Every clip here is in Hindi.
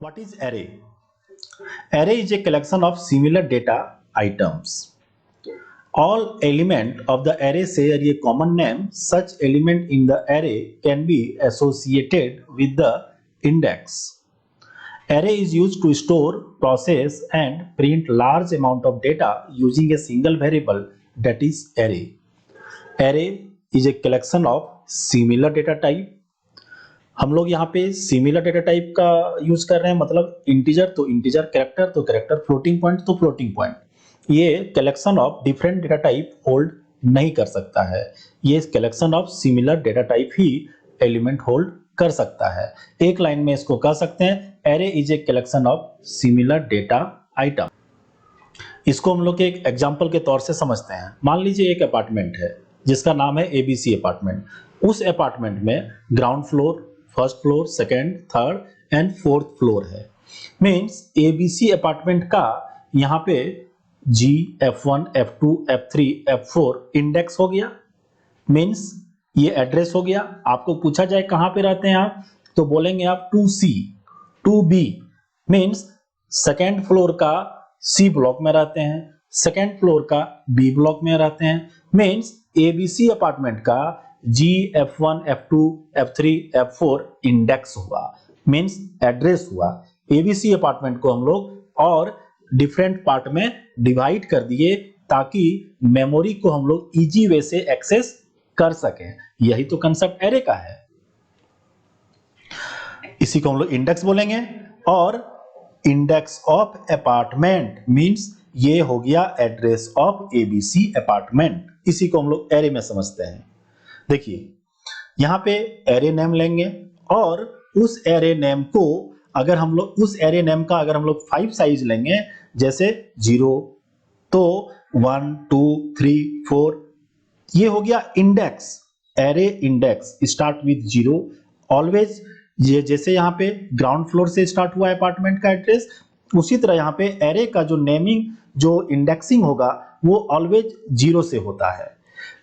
What is array? Array is a collection of similar data items. All elements of the array share a common name. Such element in the array can be associated with the index. Array is used to store, process, and print large amount of data using a single variable, that is array. Array is a collection of similar data type. हम लोग यहाँ पे सिमिलर डेटा टाइप का यूज कर रहे हैं, मतलब इंटीजर तो इंटीजर, कैरेक्टर तो कैरेक्टर, फ्लोटिंग पॉइंट तो फ्लोटिंग पॉइंट. ये collection of different data type hold नहीं कर सकता है. ये collection of similar data type he element hold कर सकता है. एक लाइन में इसको कह सकते हैं, array is a collection of similar data item. इसको हम लोग एक एग्जाम्पल के तौर से समझते हैं. मान लीजिए एक अपार्टमेंट है जिसका नाम है एबीसी अपार्टमेंट. उस अपार्टमेंट में ground floor, first floor, second, third and fourth floor है. मीन्स एबीसी अपार्टमेंट का यहाँ पे G, F1, F2, F3, F4 index हो गया. मीन्स ये एड्रेस हो गया. आपको पूछा जाए कहां पे रहते हैं आप, तो बोलेंगे आप 2C, 2B. Means second floor का C ब्लॉक में रहते हैं, सेकेंड फ्लोर का B ब्लॉक में रहते हैं. मीन्स एबीसी अपार्टमेंट का G, F1, F2, F3, F4 index हुआ, मीन्स एड्रेस हुआ. एबीसी अपार्टमेंट को हम लोग और डिफरेंट पार्ट में डिवाइड कर दिए ताकि मेमोरी को हम लोग इजी वे से एक्सेस कर सकें. यही तो कंसेप्ट एरे का है. इसी को हम लोग इंडेक्स बोलेंगे. और इंडेक्स ऑफ अपार्टमेंट मीन्स ये हो गया एड्रेस ऑफ एबीसी अपार्टमेंट. इसी को हम लोग एरे में समझते हैं. देखिए यहां पे एरे नेम लेंगे और उस एरे नेम को अगर हम लोग उस एरे नेम का अगर हम लोग 5 साइज लेंगे, जैसे 0 तो 1 2 3 4, ये हो गया index. Array index start with 0 always. ये जैसे यहाँ पे ग्राउंड फ्लोर से स्टार्ट हुआ अपार्टमेंट का एड्रेस, उसी तरह यहाँ पे एरे का जो नेमिंग, जो इंडेक्सिंग होगा वो ऑलवेज 0 से होता है.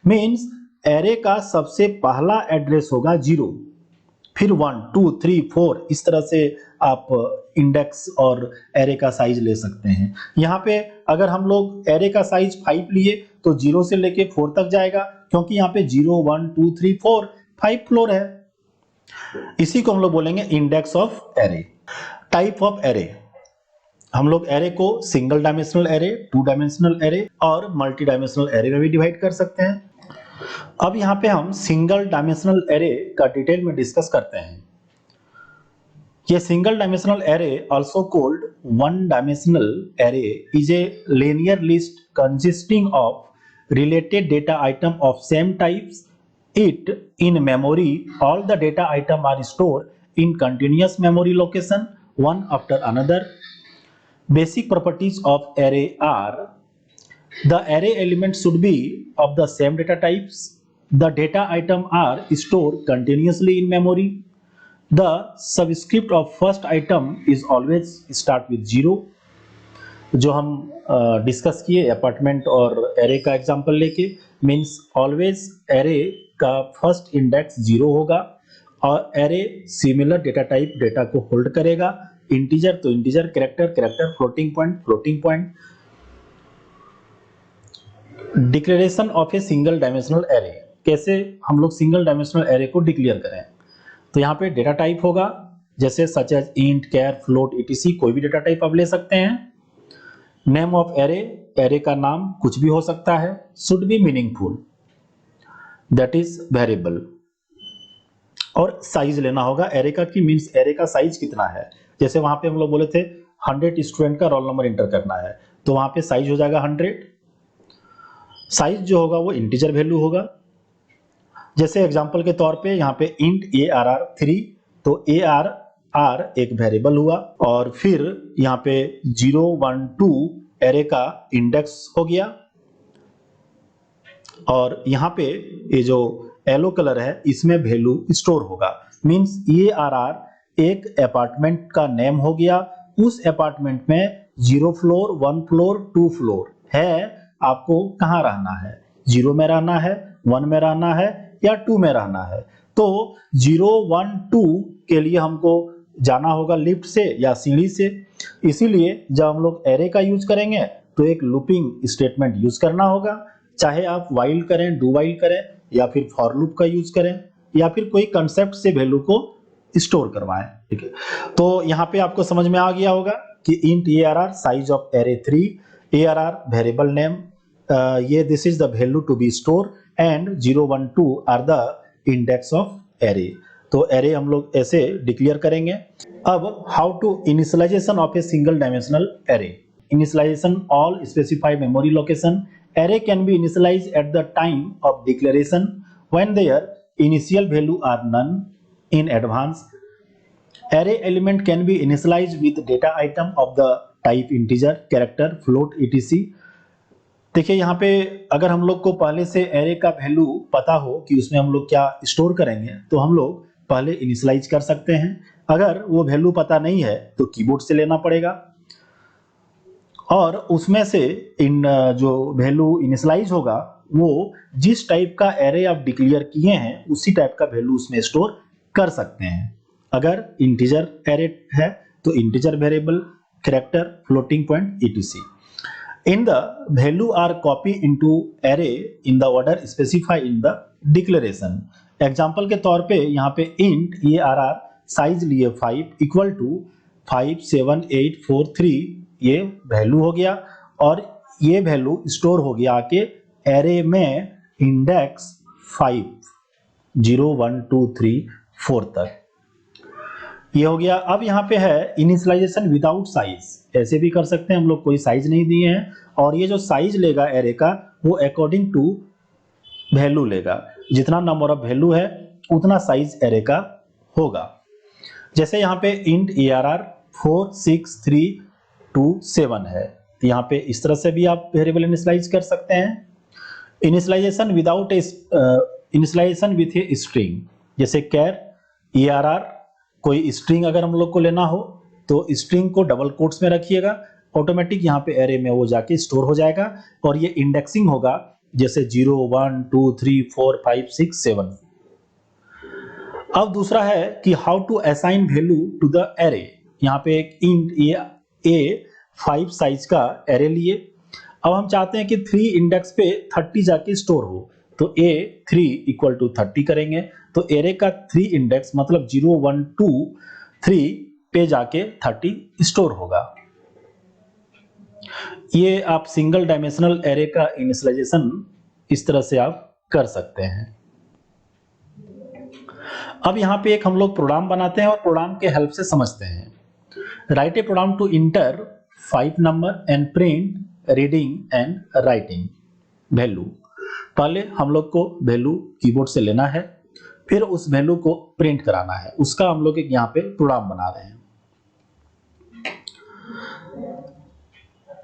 मीन्स एरे का सबसे पहला एड्रेस होगा 0, फिर 1 2 3 4, इस तरह से आप इंडेक्स और एरे का साइज ले सकते हैं. यहाँ पे अगर हम लोग एरे का साइज 5 लिए तो 0 से लेके 4 तक जाएगा, क्योंकि यहाँ पे 0 1 2 3 4 5 फ्लोर है. इसी को हम लोग बोलेंगे index of array. Type of array, हम लोग एरे को single dimensional array, 2 dimensional array और मल्टी डायमेंशनल एरे में भी डिवाइड कर सकते हैं. अब यहां पे हम सिंगल डायमेंशनल एरे का डिटेल में डिस्कस करते हैं. ये single dimensional array also called one dimensional array is a linear list consisting of related data item of same types. It in memory, all the data item are stored in continuous memory location one after another. Basic properties of array are: the array elements should be of the same data types. The data item are stored continuously in memory. The subscript of first item is always start with 0. जो हम डिस्कस किए अपार्टमेंट और एरे का एग्जांपल लेके, मींस ऑलवेज एरे का फर्स्ट इंडेक्स 0 होगा और array similar data type data को होल्ड करेगा. इंटीजर तो integer, character character, floating point floating point. Declaration of a single dimensional array, कैसे हम लोग सिंगल डायमेंशनल एरे को डिक्लेयर करें. तो यहाँ पे डेटा टाइप होगा, जैसे सच एज इंट, कैर, फ्लोट, etc. कोई भी डेटा टाइप आप ले सकते हैं. नेम ऑफ एरे, एरे का नाम कुछ भी हो सकता है. Should be meaningful, that is variable. और साइज लेना होगा एरे का, कि मींस एरे का साइज कितना है. जैसे वहां पे हम लोग बोले थे 100 स्टूडेंट का रोल नंबर एंटर करना है, तो वहां पे साइज हो जाएगा 100. साइज जो होगा वो इंटीजर वैल्यू होगा. जैसे एग्जांपल के तौर पे यहाँ पे इंट ARR3, तो ARR एक वेरिएबल हुआ और फिर यहाँ पे 0 1 2 एरे का इंडेक्स हो गया. और यहाँ पे ये जो येलो कलर है इसमें वैल्यू स्टोर होगा. मींस ARR एक अपार्टमेंट का नेम हो गया. उस अपार्टमेंट में 0 फ्लोर, 1 फ्लोर, 2 फ्लोर है. आपको कहाँ रहना है, 0 में रहना है, 1 में रहना है या 2 में रहना है. तो 0 1 2 के लिए हमको जाना होगा लिफ्ट से या सीढ़ी से, इसीलिए जब हम लोग एरे का यूज करेंगे तो एक लूपिंग स्टेटमेंट यूज करना होगा, चाहे आप वाइल करें, डू वाइल करें या फिर फॉर लूप का यूज करें या फिर कोई कंसेप्ट से वैल्यू को स्टोर करवाएं। ठीक है, तो यहाँ पे आपको समझ में आ गया होगा कि int ARR size of array 3, ARR variable name, ये this is the value to be store and 0 1 2 are the index of array. तो एरे हम लोग ऐसे डिक्लेयर करेंगे। अब how to initialization of a single dimensional array. Initialization all specified memory location. Array can be initialized at the time of declaration when their initial value are none in advance. Array element can be initialized with data item of the type integer, character, float, etc. देखिए यहाँ पे अगर हम लोग को पहले से एरे का वैल्यू पता हो कि उसमें हम लोग क्या स्टोर करेंगे तो हम लोग पहले इनिशियलाइज कर सकते हैं। अगर वो वैल्यू पता नहीं है तो कीबोर्ड से लेना पड़ेगा और उसमें से इन जो वैल्यू इनिशियलाइज होगा वो जिस टाइप का एरे आप डिक्लेयर किए हैं उसी टाइप का वैल्यू उसमें स्टोर कर सकते हैं। अगर इंटीजर एरे है तो integer variable, character, floating point, etc. In the value are copied into array in the order specified in the declaration. Example के तौर पे यहाँ पे int ARR साइज लिए 5 इक्वल टू 5 7 8 4 3 ये वैल्यू हो गया और ये वैल्यू स्टोर हो गया आके एरे में इंडेक्स 5 0 1 2 3 4 तक ये हो गया। अब यहाँ पे है इनिशियलाइजेशन विदाउट साइज, ऐसे भी कर सकते हैं हम लोग, कोई साइज नहीं दिए हैं और ये जो साइज लेगा एरे का वो अकॉर्डिंग टू वैल्यू लेगा, जितना नंबर ऑफ वैल्यू है उतना साइज एरे का होगा। जैसे यहाँ पे इंट ARR 4 6 3 2 7 है, यहाँ पे इस तरह से भी आप वेरिएबल इनिशियलाइज कर सकते हैं। Initialisation without initialisation with a string, जैसे कैर ARR, कोई स्ट्रिंग अगर हम लोग को लेना हो तो स्ट्रिंग को डबल कोट्स में रखिएगा, ऑटोमेटिक यहाँ पे एरे में वो जाके स्टोर हो जाएगा और ये इंडेक्सिंग होगा जैसे 0 1 2 3 4 5 6 7। अब दूसरा है कि how to assign value to the array. यहाँ पे एक इंट A5 साइज का एरे लिए, अब हम चाहते हैं कि 3 इंडेक्स पे 30 जाके स्टोर हो तो A3 इक्वल टू 30 करेंगे तो एरे का 3 इंडेक्स मतलब 0 1 2 3 पे जाके 30 स्टोर होगा। ये आप सिंगल डायमेंशनल एरे का इनिशियलाइजेशन इस तरह से आप कर सकते हैं। अब यहाँ पे एक हम लोग प्रोग्राम बनाते हैं और प्रोग्राम के हेल्प से समझते हैं। Write a program to enter 5 number and print reading and writing value. पहले हम लोग को वैल्यू कीबोर्ड से लेना है, फिर उस वैल्यू को प्रिंट कराना है, उसका हम लोग एक यहाँ पे प्रोग्राम बना रहे हैं।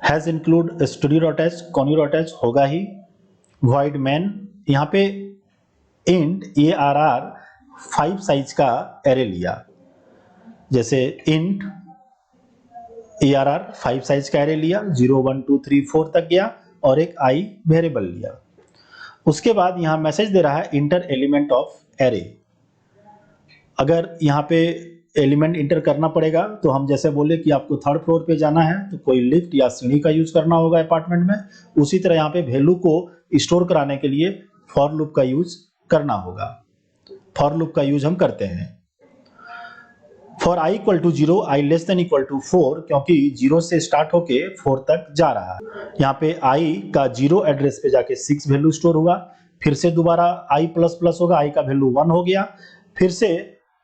हैज इंक्लूड studio.h conio.h होगा ही, void main, यहाँ पे int ARR 5 साइज का एरे लिया, जैसे int ARR 5 साइज का एरे लिया 0 1 2 3 4 तक गया और एक i वेरिएबल लिया। उसके बाद यहाँ मैसेज दे रहा है इंटर एलिमेंट ऑफ एरे। अगर यहाँ पे एलिमेंट इंटर करना पड़ेगा तो हम जैसे बोले कि आपको 3rd फ्लोर पे जाना है तो कोई लिफ्ट या सीढ़ी का यूज करना होगा अपार्टमेंट में, उसी तरह यहाँ पे वैल्यू को स्टोर कराने के लिए फॉर लूप का यूज करना होगा। फॉर लूप का यूज हम करते हैं for i equal to 0 i less than equal to 4, क्योंकि 0 से स्टार्ट होके 4 तक जा रहा है। यहाँ पे i का 0 एड्रेस पे जाके 6 वैल्यू स्टोर हुआ, फिर से दोबारा i प्लस प्लस होगा, i का वैल्यू 1 हो गया, फिर से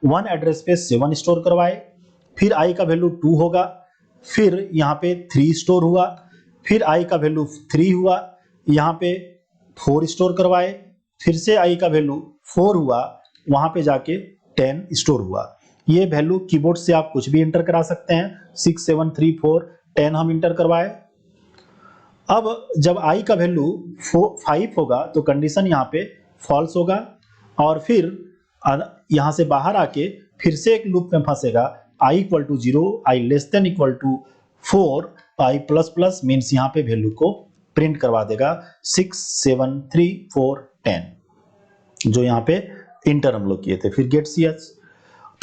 1 एड्रेस पे 7 स्टोर करवाए, फिर i का वैल्यू 2 होगा, फिर यहाँ पे 3 स्टोर हुआ, फिर i का वैल्यू 3 हुआ, यहाँ पे 4 स्टोर करवाए, फिर से i का वैल्यू 4 हुआ, वहां पे जाके 10 स्टोर हुआ। ये वैल्यू कीबोर्ड से आप कुछ भी इंटर करा सकते हैं, 6 7 3 4 10 हम इंटर करवाए। अब जब i का वैल्यू 5 होगा तो कंडीशन यहाँ पे फॉल्स होगा और फिर यहाँ से बाहर आके फिर से एक लूप में फंसेगा, i equal to 0 i less than equal to 4 i plus plus means यहाँ पे वैल्यू को प्रिंट करवा देगा 6 7 3 4 10 जो यहाँ पे इंटर हम लोग किए थे। फिर गेट ch,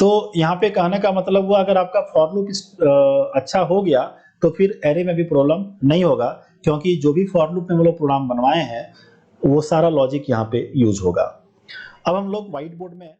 तो यहाँ पे कहने का मतलब हुआ अगर आपका फॉर लूप अच्छा हो गया तो फिर एरे में भी प्रॉब्लम नहीं होगा, क्योंकि जो भी फॉर लूप में हम लोग प्रोग्राम बनवाए हैं वो सारा लॉजिक यहाँ पे यूज होगा। अब हम लोग व्हाइट बोर्ड में